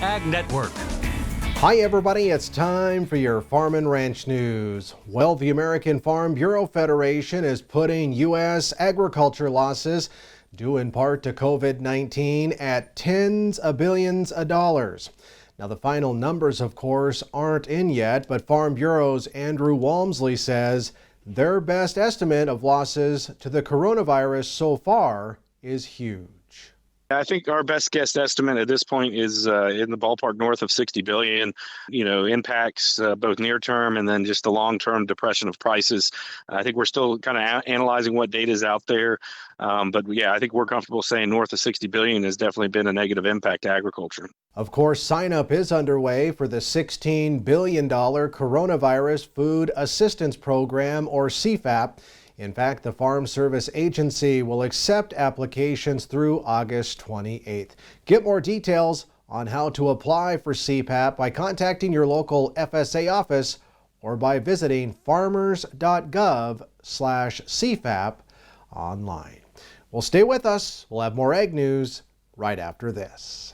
Ag Network. Hi everybody, it's time for your Farm and Ranch News. Well, the American Farm Bureau Federation is putting U.S. agriculture losses, due in part to COVID-19, at tens of billions of dollars. Now, the final numbers, of course, aren't in yet, but Farm Bureau's Andrew Walmsley says their best estimate of losses to the coronavirus so far is huge. I think our best guess estimate at this point is in the ballpark north of 60 billion. Impacts both near term and then just the long term depression of prices. I think we're still kind of analyzing what data is out there. But yeah, I think we're comfortable saying north of 60 billion has definitely been a negative impact to agriculture. Of course, sign up is underway for the $16 billion Coronavirus Food Assistance Program, or CFAP. In fact, the Farm Service Agency will accept applications through August 28th. Get more details on how to apply for CFAP by contacting your local FSA office or by visiting farmers.gov/CFAP online. Well, stay with us. We'll have more ag news right after this.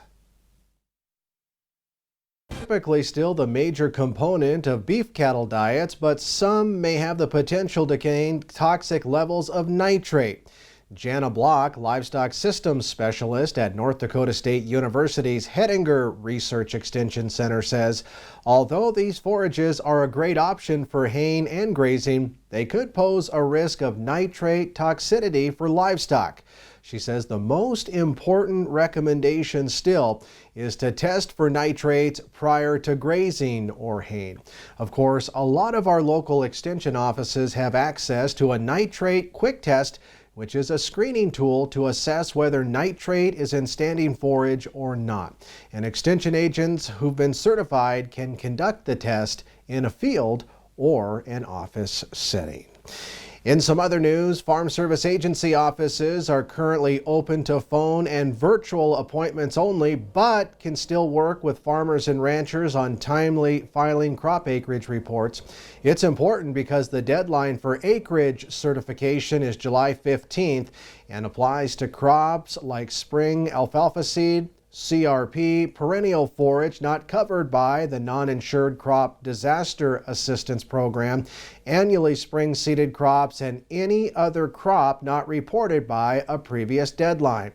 Typically still the major component of beef cattle diets, but some may have the potential to gain toxic levels of nitrate. Jana Block, livestock systems specialist at North Dakota State University's Hettinger Research Extension Center, says although these forages are a great option for haying and grazing, they could pose a risk of nitrate toxicity for livestock. She says the most important recommendation still is to test for nitrates prior to grazing or haying. Of course, a lot of our local extension offices have access to a nitrate quick test, which is a screening tool to assess whether nitrate is in standing forage or not. And extension agents who've been certified can conduct the test in a field or an office setting. In some other news, Farm Service Agency offices are currently open to phone and virtual appointments only, but can still work with farmers and ranchers on timely filing crop acreage reports. It's important because the deadline for acreage certification is July 15th and applies to crops like spring alfalfa seed, CRP, perennial forage not covered by the non-insured crop disaster assistance program, annually spring seeded crops, and any other crop not reported by a previous deadline.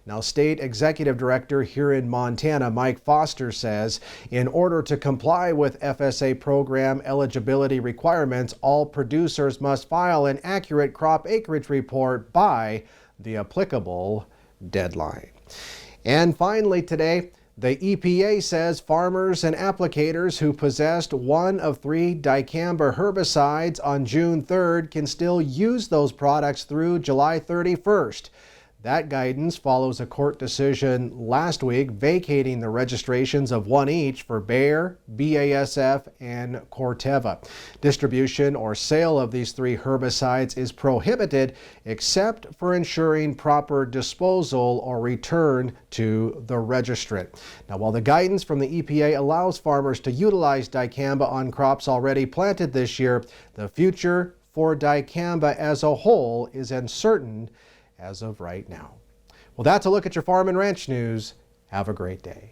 Now, State Executive Director here in Montana, Mike Foster, says in order to comply with FSA program eligibility requirements, all producers must file an accurate crop acreage report by the applicable deadline. And finally today, the EPA says farmers and applicators who possessed one of 3 dicamba herbicides on June 3rd can still use those products through July 31st. That guidance follows a court decision last week vacating the registrations of one each for Bayer, BASF, and Corteva. Distribution or sale of these 3 herbicides is prohibited except for ensuring proper disposal or return to the registrant. Now, while the guidance from the EPA allows farmers to utilize dicamba on crops already planted this year, the future for dicamba as a whole is uncertain as of right now. Well, that's a look at your Farm and Ranch News. Have a great day.